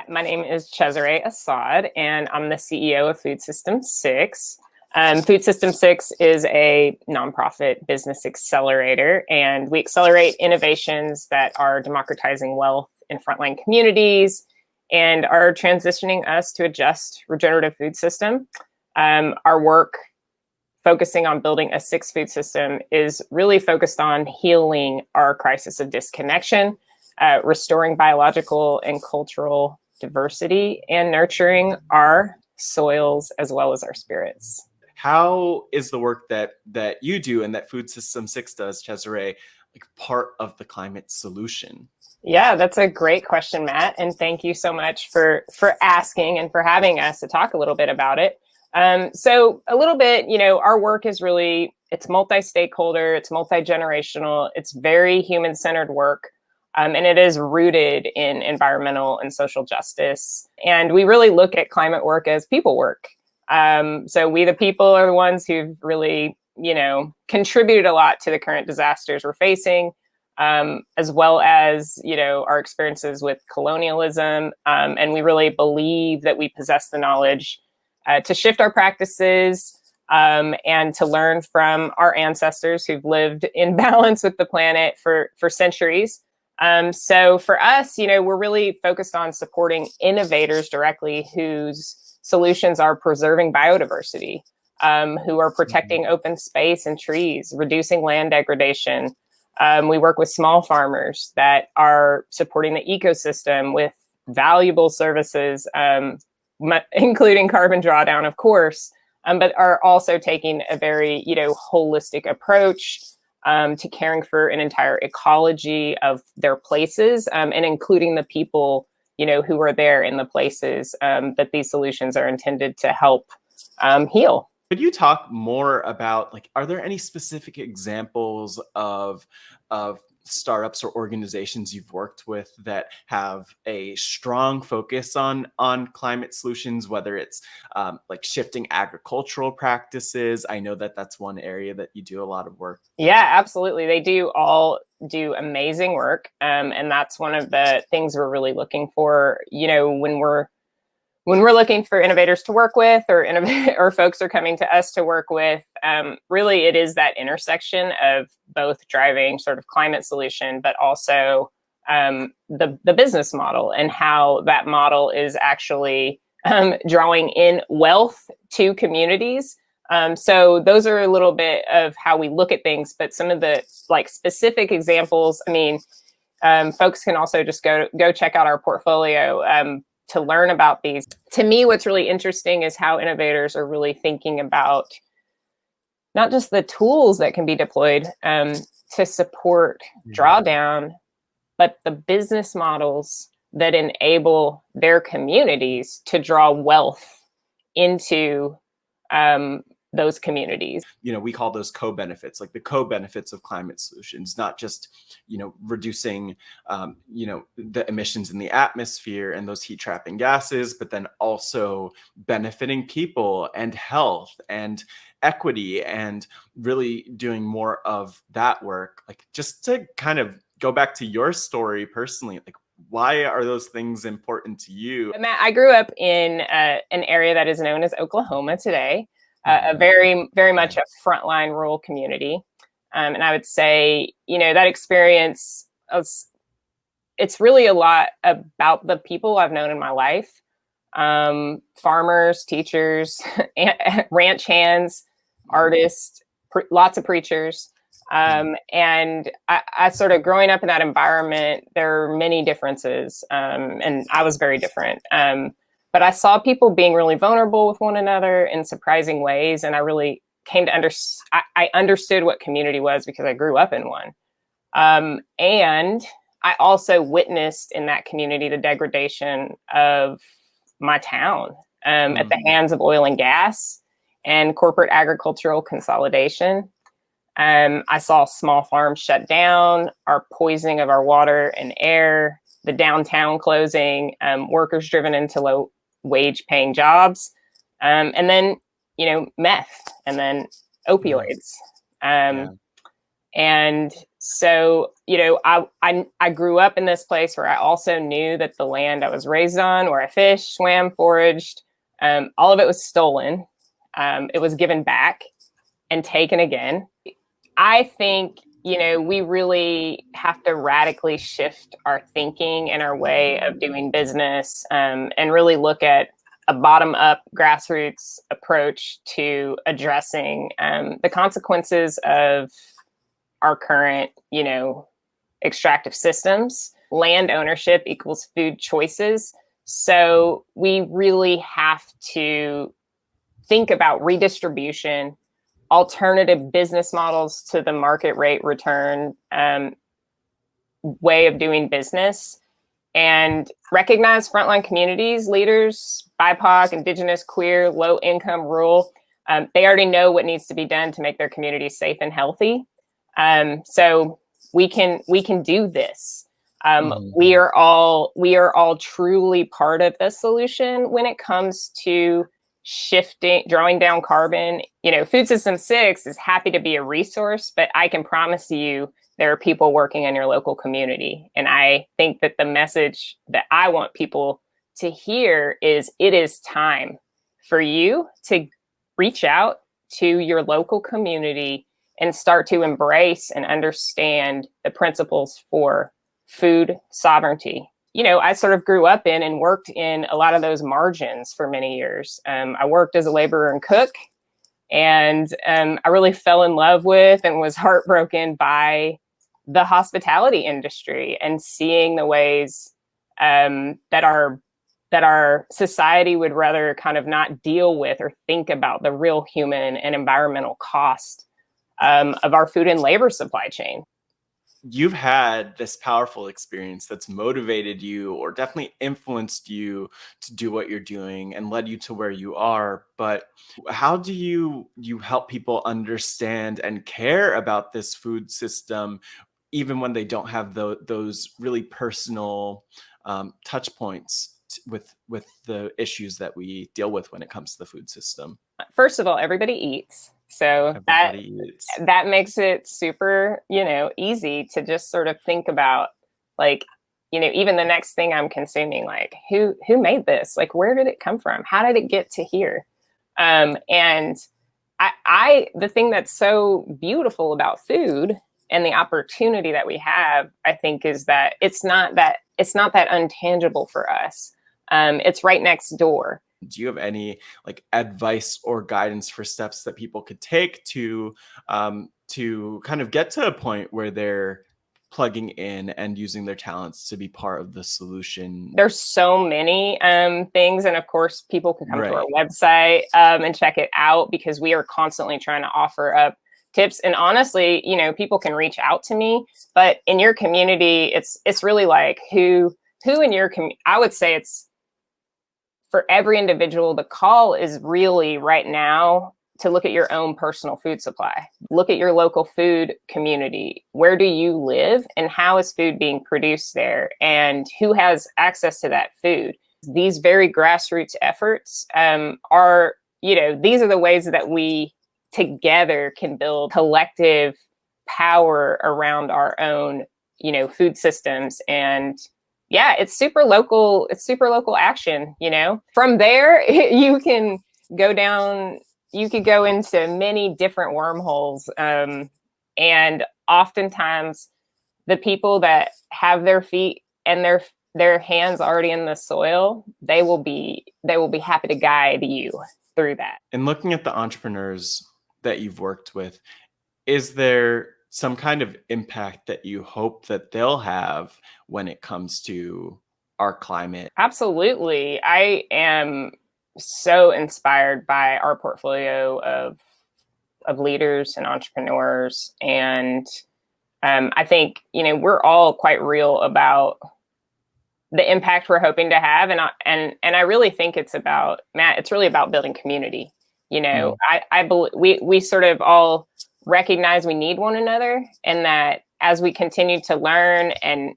My name is Caesaré Assad, and I'm the CEO of Food System 6. Food System 6 is a nonprofit business accelerator, and we accelerate innovations that are democratizing wealth in frontline communities and are transitioning us to a just regenerative food system. Our work focusing on building a sixth food system is really focused on healing our crisis of disconnection, restoring biological and cultural diversity, and nurturing our soils as well as our spirits. How is the work that you do and that Food System 6 does, Caesaré, like part of the climate solution? Yeah, that's a great question, Matt. And thank you so much for asking and for having us to talk a little bit about it. So a little bit, our work is really, it's multi-stakeholder, it's multi-generational, it's very human-centered work. And it is rooted in environmental and social justice. And we really look at climate work as people work. So we, the people, are the ones who've really, contributed a lot to the current disasters we're facing, as well as, our experiences with colonialism. And we really believe that we possess the knowledge to shift our practices and to learn from our ancestors who've lived in balance with the planet for centuries. So for us, we're really focused on supporting innovators directly whose solutions are preserving biodiversity, who are protecting open space and trees, reducing land degradation. We work with small farmers that are supporting the ecosystem with valuable services, including carbon drawdown, of course, but are also taking a very, holistic approach to caring for an entire ecology of their places, and including the people, who are there in the places that these solutions are intended to help heal. Could you talk more about, are there any specific examples of startups or organizations you've worked with that have a strong focus on climate solutions, whether it's shifting agricultural practices? I know that that's one area that you do a lot of work. Yeah, absolutely. They do all do amazing work. And that's one of the things we're really looking for, when we're looking for innovators to work with, or folks are coming to us to work with. Really, it is that intersection of both driving sort of climate solution, but also the business model and how that model is actually drawing in wealth to communities. So those are a little bit of how we look at things, but some of the specific examples, folks can also just go check out our portfolio to learn about these. To me, what's really interesting is how innovators are really thinking about not just the tools that can be deployed to support drawdown, but the business models that enable their communities to draw wealth into those communities. We call those co-benefits, like the co-benefits of climate solutions, not just, reducing, the emissions in the atmosphere and those heat trapping gases, but then also benefiting people and health and equity, and really doing more of that work. Just to kind of go back to your story personally, why are those things important to you? Matt, I grew up in an area that is known as Oklahoma today. A very, very much a frontline rural community. And I would say, that experience, it's really a lot about the people I've known in my life. Farmers, teachers, ranch hands, artists, lots of preachers. And I sort of, growing up in that environment, there are many differences. And I was very different. But I saw people being really vulnerable with one another in surprising ways. And I really came to I understood what community was because I grew up in one. And I also witnessed in that community the degradation of my town at the hands of oil and gas and corporate agricultural consolidation. I saw small farms shut down, our poisoning of our water and air, the downtown closing, workers driven into low wage paying jobs, and then, meth, and then opioids. And So, I grew up in this place where I also knew that the land I was raised on, where I fished, swam, foraged, all of it was stolen. It was given back and taken again. I think, we really have to radically shift our thinking and our way of doing business, and really look at a bottom-up grassroots approach to addressing the consequences of our current, extractive systems. Land ownership equals food choices. So we really have to think about redistribution, alternative business models to the market rate return way of doing business, and recognize frontline communities, leaders, BIPOC, Indigenous, queer, low income, rural. They already know what needs to be done to make their communities safe and healthy. So we can do this. We are all truly part of the solution when it comes to drawing down carbon. Food System 6 is happy to be a resource, but I can promise you there are people working in your local community. And I think that the message that I want people to hear is it is time for you to reach out to your local community and start to embrace and understand the principles for food sovereignty. I sort of grew up in and worked in a lot of those margins for many years. I worked as a laborer and cook, and I really fell in love with and was heartbroken by the hospitality industry, and seeing the ways that our society would rather kind of not deal with or think about the real human and environmental cost of our food and labor supply chain. You've had this powerful experience that's motivated you, or definitely influenced you to do what you're doing and led you to where you are. But how do you help people understand and care about this food system, even when they don't have those really personal touch points with the issues that we deal with when it comes to the food system? First of all, everybody eats. So that makes it super, easy to just sort of think about, like, even the next thing I'm consuming, like who made this? Like, where did it come from? How did it get to here? And the thing that's so beautiful about food and the opportunity that we have, I think, is that it's not that untangible for us. It's right next door. Do you have any advice or guidance for steps that people could take to kind of get to a point where they're plugging in and using their talents to be part of the solution? There's so many things, and of course people can come to our website and check it out, because we are constantly trying to offer up tips. And honestly, people can reach out to me, but in your community, it's really like who in your community. I would say it's for every individual. The call is really right now to look at your own personal food supply. Look at your local food community. Where do you live, and how is food being produced there, and who has access to that food? These very grassroots efforts are, these are the ways that we together can build collective power around our own, food systems. And yeah, it's super local. It's super local action, From there, you can go down, you could go into many different wormholes. And oftentimes the people that have their feet and their hands already in the soil, they will be happy to guide you through that. And looking at the entrepreneurs that you've worked with, is there some kind of impact that you hope that they'll have when it comes to our climate? Absolutely. I am so inspired by our portfolio of leaders and entrepreneurs. And I think, we're all quite real about the impact we're hoping to have. And I really think it's really about building community. I believe we sort of all recognize we need one another, and that as we continue to learn and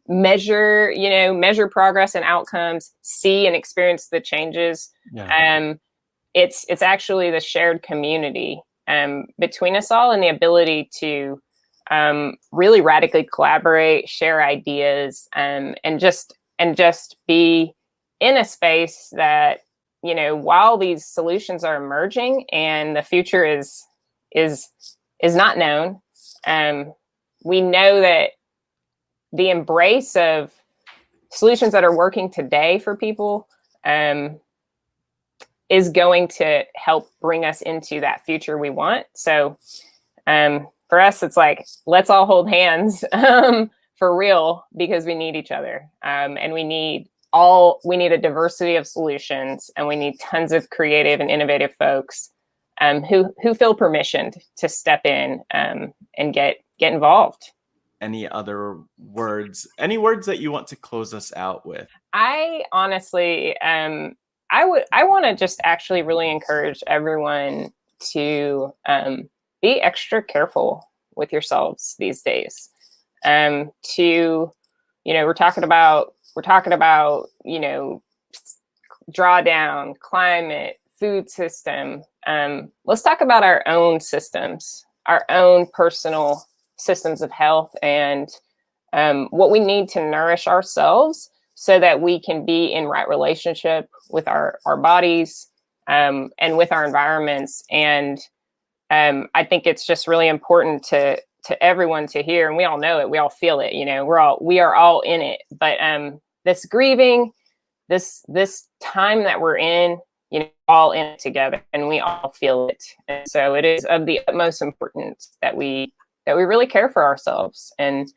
measure progress and outcomes, see and experience the changes, it's actually the shared community between us all, and the ability to really radically collaborate, share ideas, and just be in a space that, you know, while these solutions are emerging and the future is not known, we know that the embrace of solutions that are working today for people is going to help bring us into that future we want. So for us, it's like, let's all hold hands for real, because we need each other. And we need a diversity of solutions, and we need tons of creative and innovative folks who feel permissioned to step in and get involved. Any other words, that you want to close us out with? I honestly, I want to just actually really encourage everyone to be extra careful with yourselves these days. We're talking about, you know, drawdown, climate, food system. Let's talk about our own systems, our own personal systems of health, and what we need to nourish ourselves so that we can be in right relationship with our bodies and with our environments. And I think it's just really important to everyone to hear, and we all know it, we all feel it, you know, we are all in it. But this grieving, this time that we're in, you know, all in it together, and we all feel it. And so it is of the utmost importance that we really care for ourselves. And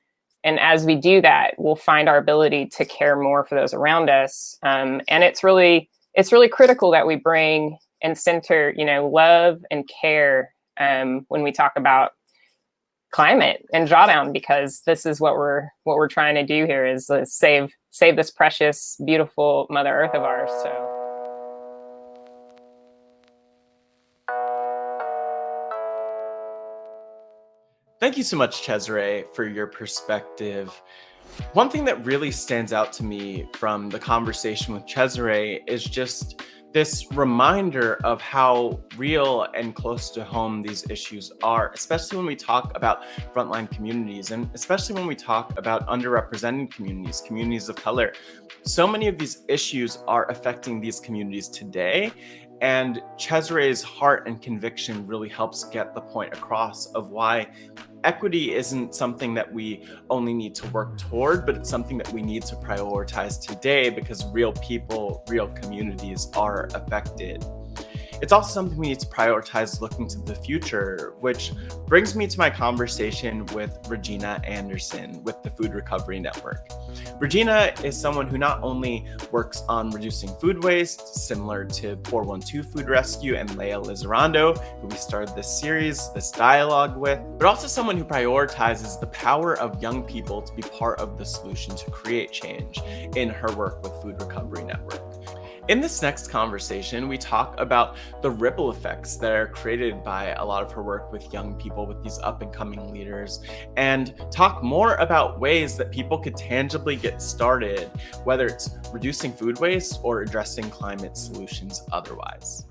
as we do that, we'll find our ability to care more for those around us. And it's really critical that we bring and center, you know, love and care when we talk about climate and drawdown, because this is what we're trying to do here, is save this precious, beautiful Mother Earth of ours. So. Thank you so much, Caesaré, for your perspective. One thing that really stands out to me from the conversation with Caesaré is just this reminder of how real and close to home these issues are, especially when we talk about frontline communities, and especially when we talk about underrepresented communities of color. So many of these issues are affecting these communities today, and Caesaré's heart and conviction really helps get the point across of why equity isn't something that we only need to work toward, but it's something that we need to prioritize today, because real people, real communities are affected. It's also something we need to prioritize looking to the future, which brings me to my conversation with Regina Anderson with the Food Recovery Network. Regina is someone who not only works on reducing food waste, similar to 412 Food Rescue and Leah Lizarondo, who we started this series, this dialogue with, but also someone who prioritizes the power of young people to be part of the solution to create change in her work with Food Recovery Network. In this next conversation, we talk about the ripple effects that are created by a lot of her work with young people, with these up and coming leaders, and talk more about ways that people could tangibly get started, whether it's reducing food waste or addressing climate solutions otherwise.